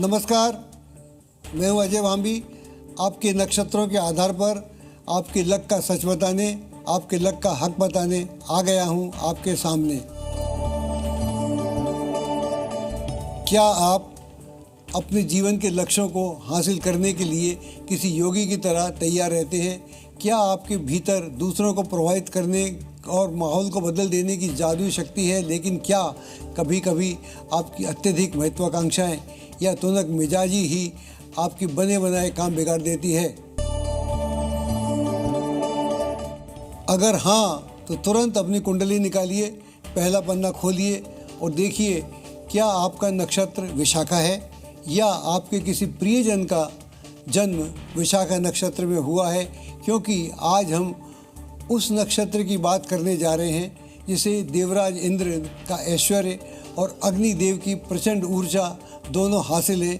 नमस्कार, मैं हूं अजय भांबी। आपके नक्षत्रों के आधार पर आपके लक का सच बताने, आपके लक का हक बताने आ गया हूं आपके सामने। क्या आप अपने जीवन के लक्ष्यों को हासिल करने के लिए किसी योगी की तरह तैयार रहते हैं? क्या आपके भीतर दूसरों को प्रभावित करने और माहौल को बदल देने की जादुई शक्ति है? लेकिन क्या कभी कभी आपकी अत्यधिक महत्वाकांक्षाएं या तुनक मिजाजी ही आपकी बने बनाए काम बिगाड़ देती है? अगर हाँ, तो तुरंत अपनी कुंडली निकालिए, पहला पन्ना खोलिए और देखिए क्या आपका नक्षत्र विशाखा है या आपके किसी प्रियजन का जन्म विशाखा नक्षत्र में हुआ है। क्योंकि आज हम उस नक्षत्र की बात करने जा रहे हैं जिसे देवराज इंद्र का ऐश्वर्य और अग्निदेव की प्रचंड ऊर्जा दोनों हासिल है।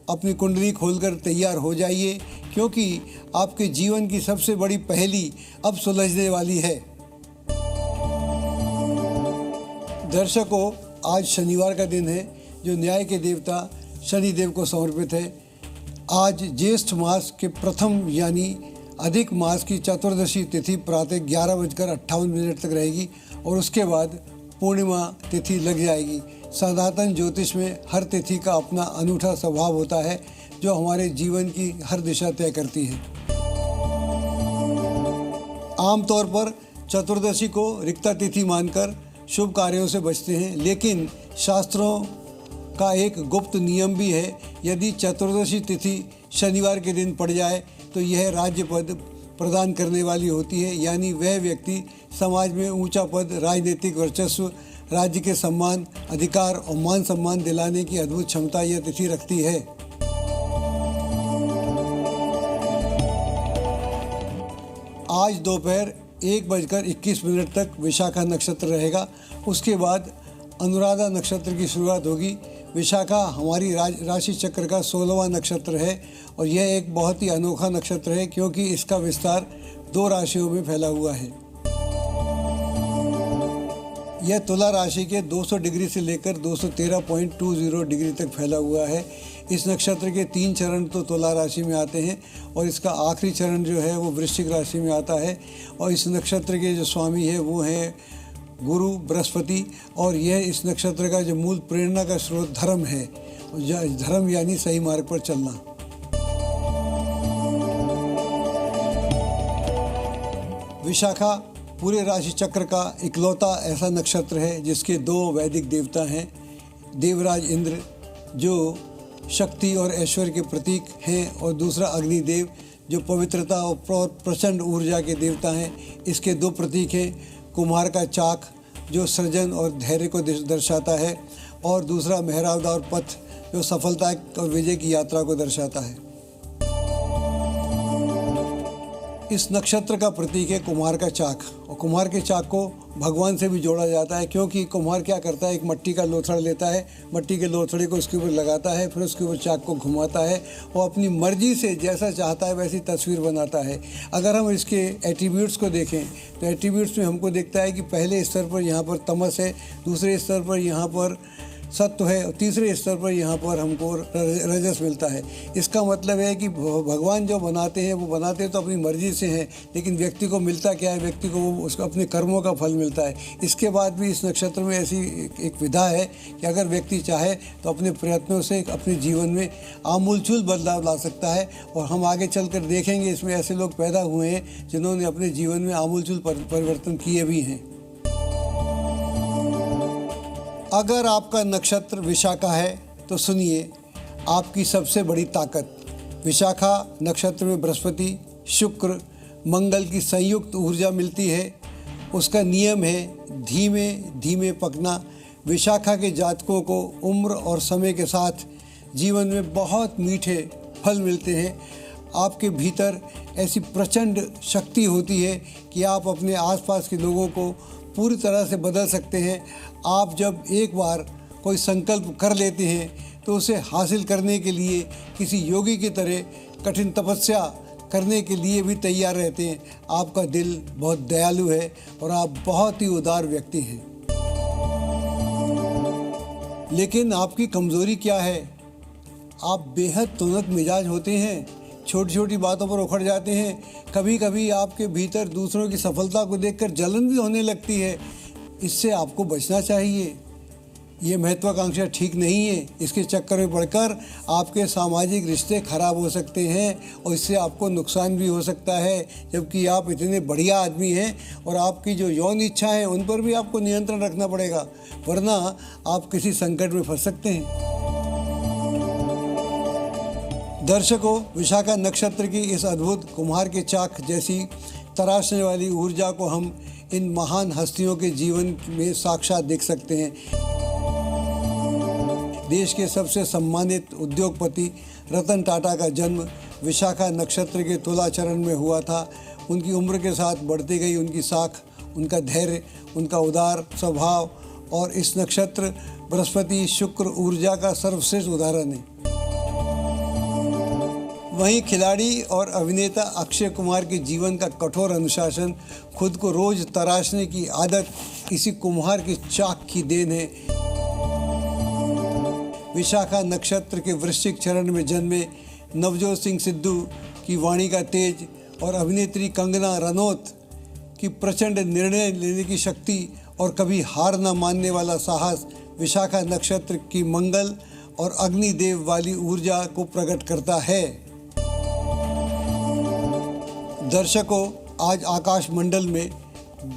अपनी कुंडली खोलकर तैयार हो जाइए, क्योंकि आपके जीवन की सबसे बड़ी पहेली अब सुलझने वाली है। दर्शकों, आज शनिवार का दिन है जो न्याय के देवता शनिदेव को समर्पित है। आज ज्येष्ठ मास के प्रथम यानी अधिक मास की चतुर्दशी तिथि प्रातः 11:58 तक रहेगी और उसके बाद पूर्णिमा तिथि लग जाएगी। सनातन ज्योतिष में हर तिथि का अपना अनूठा स्वभाव होता है जो हमारे जीवन की हर दिशा तय करती है। आमतौर पर चतुर्दशी को रिक्ता तिथि मानकर शुभ कार्यों से बचते हैं, लेकिन शास्त्रों का एक गुप्त नियम भी है। यदि चतुर्दशी तिथि शनिवार के दिन पड़ जाए तो यह राज्य पद प्रदान करने वाली होती है, यानी वह व्यक्ति समाज में ऊंचा पद, राजनीतिक वर्चस्व, राज्य के सम्मान, अधिकार और मान सम्मान दिलाने की अद्भुत क्षमता यह तिथि रखती है। आज दोपहर 1:21 तक विशाखा नक्षत्र रहेगा। उसके बाद अनुराधा नक्षत्र की शुरुआत होगी। विशाखा हमारी राशि चक्र का 16वां नक्षत्र है और यह एक बहुत ही अनोखा नक्षत्र है क्योंकि इसका विस्तार 2 राशियों में फैला हुआ है। यह तुला राशि के 200 डिग्री से लेकर 213.20 डिग्री तक फैला हुआ है। इस नक्षत्र के 3 चरण तो तुला राशि में आते हैं और इसका आखिरी चरण जो है वो वृश्चिक राशि में आता है। और इस नक्षत्र के जो स्वामी है वो है गुरु बृहस्पति, और यह इस नक्षत्र का जो मूल प्रेरणा का स्रोत धर्म है। धर्म यानी सही मार्ग पर चलना। विशाखा पूरे राशि चक्र का इकलौता ऐसा नक्षत्र है जिसके 2 वैदिक देवता हैं। देवराज इंद्र जो शक्ति और ऐश्वर्य के प्रतीक हैं और दूसरा अग्निदेव जो पवित्रता और प्रचंड ऊर्जा के देवता हैं। इसके 2 प्रतीक हैं, कुम्हार का चाक जो सृजन और धैर्य को दर्शाता है और दूसरा मेहराबदार पथ जो सफलता और विजय की यात्रा को दर्शाता है। इस नक्षत्र का प्रतीक है कुम्हार का चाक, और कुम्हार के चाक को भगवान से भी जोड़ा जाता है क्योंकि कुम्हार क्या करता है, एक मट्टी का लोथड़ा लेता है, मट्टी के लोथड़े को उसके ऊपर लगाता है, फिर उसके ऊपर चाक को घुमाता है और अपनी मर्जी से जैसा चाहता है वैसी तस्वीर बनाता है। अगर हम इसके एट्रीब्यूट्स को देखें तो एट्रीब्यूट्स में हमको दिखता है कि पहले स्तर पर यहाँ पर तमस है, दूसरे स्तर पर यहाँ पर सत्व है और तीसरे स्तर पर यहाँ पर हमको रजस मिलता है। इसका मतलब है कि भगवान जो बनाते हैं वो बनाते तो अपनी मर्जी से हैं, लेकिन व्यक्ति को मिलता क्या है, व्यक्ति को वो उसको अपने कर्मों का फल मिलता है। इसके बाद भी इस नक्षत्र में ऐसी एक विधा है कि अगर व्यक्ति चाहे तो अपने प्रयत्नों से अपने जीवन में आमूलचूल बदलाव ला सकता है। और हम आगे चलकर देखेंगे इसमें ऐसे लोग पैदा हुए हैं जिन्होंने अपने जीवन में आमूलचूल परिवर्तन किए भी हैं। अगर आपका नक्षत्र विशाखा है तो सुनिए आपकी सबसे बड़ी ताकत। विशाखा नक्षत्र में बृहस्पति, शुक्र, मंगल की संयुक्त ऊर्जा मिलती है। उसका नियम है धीमे धीमे पकना। विशाखा के जातकों को उम्र और समय के साथ जीवन में बहुत मीठे फल मिलते हैं। आपके भीतर ऐसी प्रचंड शक्ति होती है कि आप अपने आसपास के लोगों को पूरी तरह से बदल सकते हैं। आप जब एक बार कोई संकल्प कर लेते हैं तो उसे हासिल करने के लिए किसी योगी की तरह कठिन तपस्या करने के लिए भी तैयार रहते हैं। आपका दिल बहुत दयालु है और आप बहुत ही उदार व्यक्ति हैं। लेकिन आपकी कमज़ोरी क्या है? आप बेहद तुनक मिजाज होते हैं, छोटी छोटी बातों पर उखड़ जाते हैं। कभी कभी आपके भीतर दूसरों की सफलता को देखकर जलन भी होने लगती है। इससे आपको बचना चाहिए। ये महत्वाकांक्षा ठीक नहीं है। इसके चक्कर में पड़कर आपके सामाजिक रिश्ते खराब हो सकते हैं और इससे आपको नुकसान भी हो सकता है, जबकि आप इतने बढ़िया आदमी हैं। और आपकी जो यौन इच्छा है उन पर भी आपको नियंत्रण रखना पड़ेगा, वरना आप किसी संकट में फंस सकते हैं। दर्शकों, विशाखा नक्षत्र की इस अद्भुत कुम्हार के चाक जैसी तराशने वाली ऊर्जा को हम इन महान हस्तियों के जीवन में साक्षात देख सकते हैं। देश के सबसे सम्मानित उद्योगपति रतन टाटा का जन्म विशाखा नक्षत्र के तुला चरण में हुआ था। उनकी उम्र के साथ बढ़ती गई उनकी साख, उनका धैर्य, उनका उदार स्वभाव और इस नक्षत्र बृहस्पति शुक्र ऊर्जा का सर्वश्रेष्ठ उदाहरण है। वहीं खिलाड़ी और अभिनेता अक्षय कुमार के जीवन का कठोर अनुशासन, खुद को रोज तराशने की आदत इसी कुम्हार के चाक की देन है। विशाखा नक्षत्र के वृश्चिक चरण में जन्मे नवजोत सिंह सिद्धू की वाणी का तेज और अभिनेत्री कंगना रनौत की प्रचंड निर्णय लेने की शक्ति और कभी हार न मानने वाला साहस विशाखा नक्षत्र की मंगल और अग्निदेव वाली ऊर्जा को प्रकट करता है। दर्शकों, आज आकाश मंडल में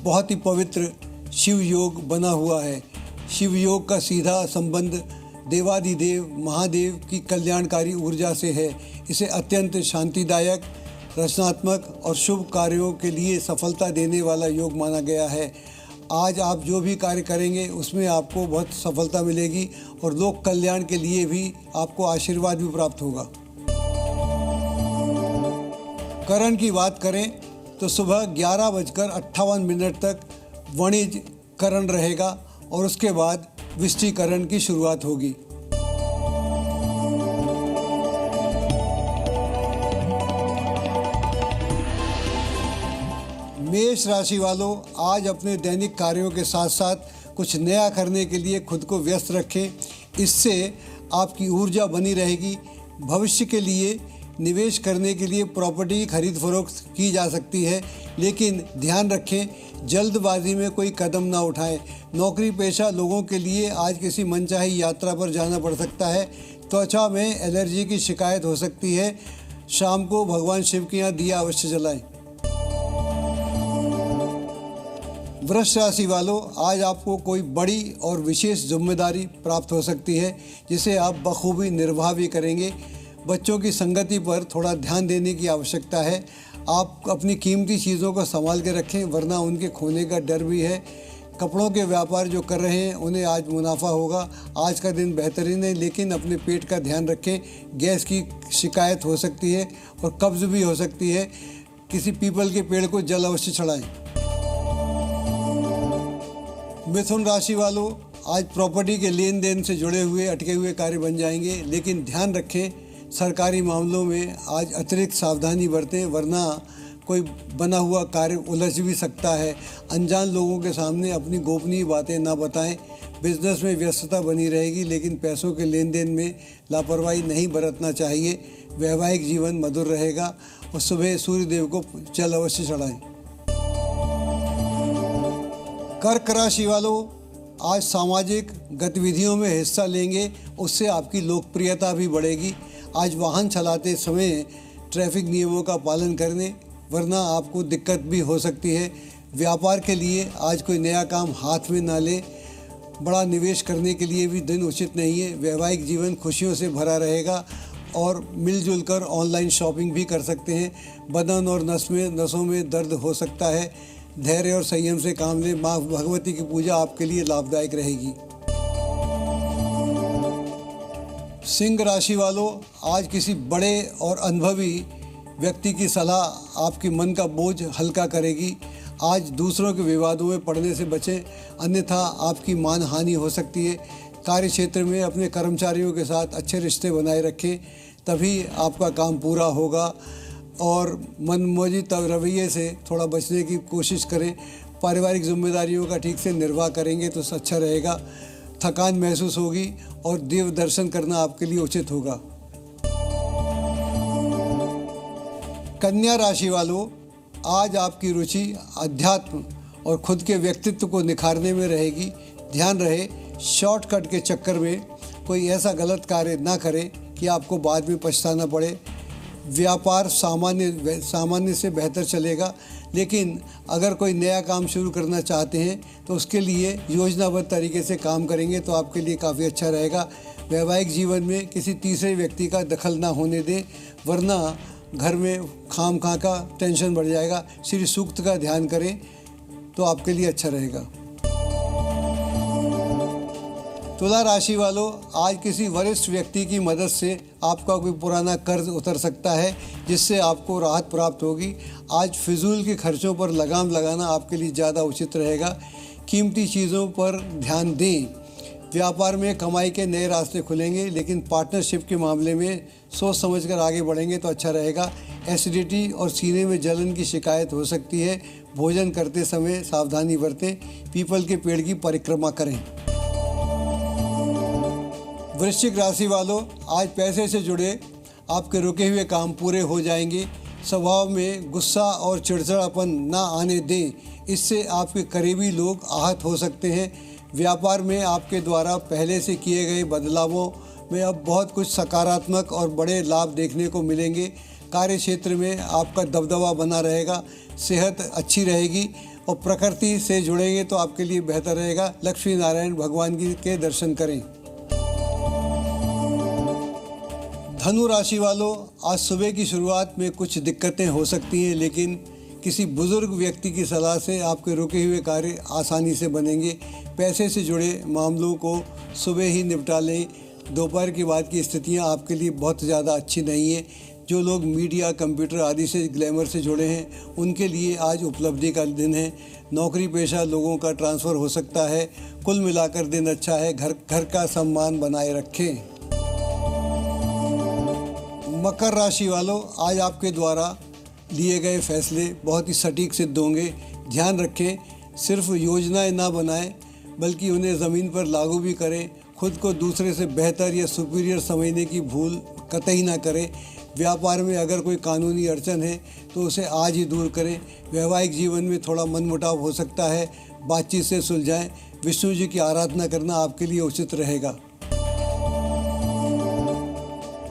बहुत ही पवित्र शिव योग बना हुआ है। शिव योग का सीधा संबंध देवादिदेव महादेव की कल्याणकारी ऊर्जा से है। इसे अत्यंत शांतिदायक, रचनात्मक और शुभ कार्यों के लिए सफलता देने वाला योग माना गया है। आज आप जो भी कार्य करेंगे उसमें आपको बहुत सफलता मिलेगी और लोक कल्याण के लिए भी आपको आशीर्वाद भी प्राप्त होगा। करण की बात करें तो सुबह 11:58 तक वणिज करण रहेगा और उसके बाद वृश्चिकरण की शुरुआत होगी। मेष राशि वालों, आज अपने दैनिक कार्यों के साथ साथ कुछ नया करने के लिए खुद को व्यस्त रखें। इससे आपकी ऊर्जा बनी रहेगी। भविष्य के लिए निवेश करने के लिए प्रॉपर्टी खरीद फरोख्त की जा सकती है, लेकिन ध्यान रखें जल्दबाजी में कोई कदम ना उठाएं। नौकरी पेशा लोगों के लिए आज किसी मनचाही यात्रा पर जाना पड़ सकता है। त्वचा में एलर्जी की शिकायत हो सकती है। शाम को भगवान शिव के यहाँ दिया अवश्य जलाएं। वृष राशि वालों, आज आपको कोई बड़ी और विशेष जिम्मेदारी प्राप्त हो सकती है जिसे आप बखूबी निर्वाह भी करेंगे। बच्चों की संगति पर थोड़ा ध्यान देने की आवश्यकता है। आप अपनी कीमती चीज़ों को संभाल के रखें, वरना उनके खोने का डर भी है। कपड़ों के व्यापार जो कर रहे हैं उन्हें आज मुनाफा होगा। आज का दिन बेहतरीन है, लेकिन अपने पेट का ध्यान रखें। गैस की शिकायत हो सकती है और कब्ज़ भी हो सकती है। किसी पीपल के पेड़ को जल अवश्य चढ़ाएं। मिथुन राशि वालों, आज प्रॉपर्टी के लेन देन से जुड़े हुए अटके हुए कार्य बन जाएंगे, लेकिन ध्यान रखें सरकारी मामलों में आज अतिरिक्त सावधानी बरतें, वरना कोई बना हुआ कार्य उलझ भी सकता है। अनजान लोगों के सामने अपनी गोपनीय बातें ना बताएं। बिजनेस में व्यस्तता बनी रहेगी, लेकिन पैसों के लेन देन में लापरवाही नहीं बरतना चाहिए। वैवाहिक जीवन मधुर रहेगा और सुबह सूर्य देव को जल अवश्य चढ़ाएं। कर्क राशि वालों, आज सामाजिक गतिविधियों में हिस्सा लेंगे, उससे आपकी लोकप्रियता भी बढ़ेगी। आज वाहन चलाते समय ट्रैफिक नियमों का पालन करने, वरना आपको दिक्कत भी हो सकती है। व्यापार के लिए आज कोई नया काम हाथ में ना ले। बड़ा निवेश करने के लिए भी दिन उचित नहीं है। वैवाहिक जीवन खुशियों से भरा रहेगा और मिलजुल कर ऑनलाइन शॉपिंग भी कर सकते हैं। बदन और नसों में दर्द हो सकता है। धैर्य और संयम से काम लें। माँ भगवती की पूजा आपके लिए लाभदायक रहेगी। सिंह राशि वालों, आज किसी बड़े और अनुभवी व्यक्ति की सलाह आपके मन का बोझ हल्का करेगी। आज दूसरों के विवादों में पड़ने से बचें, अन्यथा आपकी मान हानि हो सकती है। कार्य क्षेत्र में अपने कर्मचारियों के साथ अच्छे रिश्ते बनाए रखें, तभी आपका काम पूरा होगा। और मनमौजी रवैये से थोड़ा बचने की कोशिश करें। पारिवारिक जिम्मेदारियों का ठीक से निर्वाह करेंगे तो अच्छा रहेगा। थकान महसूस होगी और देव दर्शन करना आपके लिए उचित होगा। कन्या राशि वालों, आज आपकी रुचि अध्यात्म और खुद के व्यक्तित्व को निखारने में रहेगी। ध्यान रहे, शॉर्टकट के चक्कर में कोई ऐसा गलत कार्य ना करें कि आपको बाद में पछताना पड़े। व्यापार सामान्य से बेहतर चलेगा, लेकिन अगर कोई नया काम शुरू करना चाहते हैं तो उसके लिए योजनाबद्ध तरीके से काम करेंगे तो आपके लिए काफ़ी अच्छा रहेगा। वैवाहिक जीवन में किसी तीसरे व्यक्ति का दखल ना होने दें, वरना घर में खामखा का टेंशन बढ़ जाएगा। श्री सूक्त का ध्यान करें तो आपके लिए अच्छा रहेगा। तुला राशि वालों, आज किसी वरिष्ठ व्यक्ति की मदद से आपका कोई पुराना कर्ज उतर सकता है, जिससे आपको राहत प्राप्त होगी। आज फिजूल के खर्चों पर लगाम लगाना आपके लिए ज़्यादा उचित रहेगा। कीमती चीज़ों पर ध्यान दें। व्यापार में कमाई के नए रास्ते खुलेंगे, लेकिन पार्टनरशिप के मामले में सोच समझकर आगे बढ़ेंगे तो अच्छा रहेगा। एसिडिटी और सीने में जलन की शिकायत हो सकती है। भोजन करते समय सावधानी बरतें। पीपल के पेड़ की परिक्रमा करें। वृश्चिक राशि वालों, आज पैसे से जुड़े आपके रुके हुए काम पूरे हो जाएंगे। स्वभाव में गुस्सा और चिड़चिड़ापन ना आने दें, इससे आपके करीबी लोग आहत हो सकते हैं। व्यापार में आपके द्वारा पहले से किए गए बदलावों में अब बहुत कुछ सकारात्मक और बड़े लाभ देखने को मिलेंगे। कार्य क्षेत्र में आपका दबदबा बना रहेगा। सेहत अच्छी रहेगी और प्रकृति से जुड़ेंगे तो आपके लिए बेहतर रहेगा। लक्ष्मी नारायण भगवान के दर्शन करें। धनु राशि वालों, आज सुबह की शुरुआत में कुछ दिक्कतें हो सकती हैं, लेकिन किसी बुजुर्ग व्यक्ति की सलाह से आपके रुके हुए कार्य आसानी से बनेंगे। पैसे से जुड़े मामलों को सुबह ही निपटा लें। दोपहर के बाद की स्थितियां आपके लिए बहुत ज़्यादा अच्छी नहीं है। जो लोग मीडिया, कंप्यूटर आदि से ग्लैमर से जुड़े हैं, उनके लिए आज उपलब्धि का दिन है। नौकरी पेशा लोगों का ट्रांसफ़र हो सकता है। कुल मिलाकर दिन अच्छा है। घर का सम्मान बनाए रखें। मकर राशि वालों, आज आपके द्वारा लिए गए फैसले बहुत ही सटीक सिद्ध होंगे। ध्यान रखें, सिर्फ योजनाएं ना बनाएं, बल्कि उन्हें ज़मीन पर लागू भी करें। खुद को दूसरे से बेहतर या सुपीरियर समझने की भूल कतई ना करें। व्यापार में अगर कोई कानूनी अड़चन है तो उसे आज ही दूर करें। वैवाहिक जीवन में थोड़ा मनमुटाव हो सकता है, बातचीत से सुलझाएं। विष्णु जी की आराधना करना आपके लिए उचित रहेगा।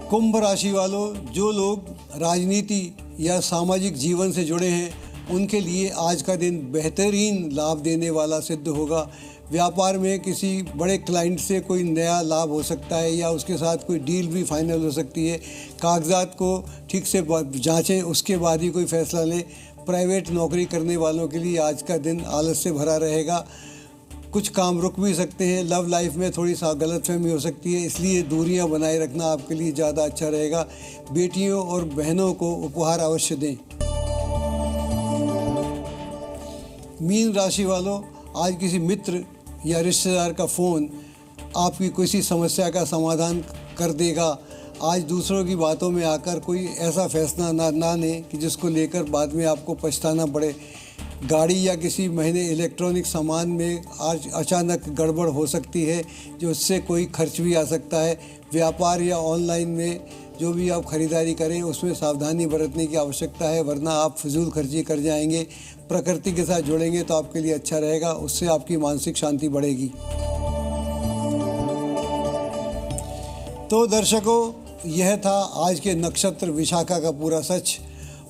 कुंभ राशि वालों, जो लोग राजनीति या सामाजिक जीवन से जुड़े हैं, उनके लिए आज का दिन बेहतरीन लाभ देने वाला सिद्ध होगा। व्यापार में किसी बड़े क्लाइंट से कोई नया लाभ हो सकता है या उसके साथ कोई डील भी फाइनल हो सकती है। कागजात को ठीक से जांचें, उसके बाद ही कोई फैसला लें। प्राइवेट नौकरी करने वालों के लिए आज का दिन आलस से भरा रहेगा। कुछ काम रुक भी सकते हैं। लव लाइफ में थोड़ी सा गलतफहमी हो सकती है, इसलिए दूरियां बनाए रखना आपके लिए ज़्यादा अच्छा रहेगा। बेटियों और बहनों को उपहार अवश्य दें। मीन राशि वालों, आज किसी मित्र या रिश्तेदार का फ़ोन आपकी किसी समस्या का समाधान कर देगा। आज दूसरों की बातों में आकर कोई ऐसा फैसला ना लें कि जिसको लेकर बाद में आपको पछताना पड़े। गाड़ी या किसी महीने इलेक्ट्रॉनिक सामान में आज अचानक गड़बड़ हो सकती है, जो उससे कोई खर्च भी आ सकता है। व्यापार या ऑनलाइन में जो भी आप खरीदारी करें उसमें सावधानी बरतने की आवश्यकता है, वरना आप फिजूल खर्ची कर जाएंगे। प्रकृति के साथ जुड़ेंगे तो आपके लिए अच्छा रहेगा, उससे आपकी मानसिक शांति बढ़ेगी। तो दर्शकों, यह था आज के नक्षत्र विशाखा का पूरा सच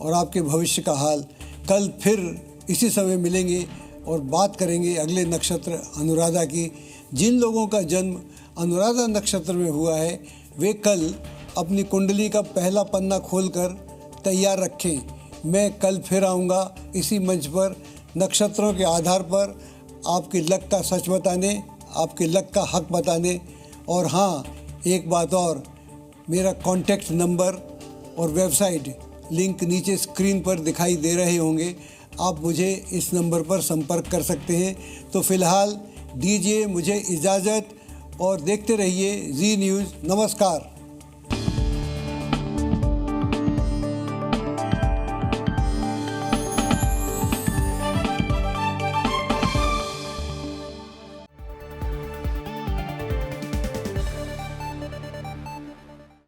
और आपके भविष्य का हाल। कल फिर इसी समय मिलेंगे और बात करेंगे अगले नक्षत्र अनुराधा की। जिन लोगों का जन्म अनुराधा नक्षत्र में हुआ है, वे कल अपनी कुंडली का पहला पन्ना खोलकर तैयार रखें। मैं कल फिर आऊँगा इसी मंच पर, नक्षत्रों के आधार पर आपके लक का सच बताने, आपके लक का हक बताने। और हाँ, एक बात और, मेरा कॉन्टैक्ट नंबर और वेबसाइट लिंक नीचे स्क्रीन पर दिखाई दे रहे होंगे। आप मुझे इस नंबर पर संपर्क कर सकते हैं। तो फिलहाल दीजिए मुझे इजाज़त और देखते रहिए जी न्यूज़। नमस्कार।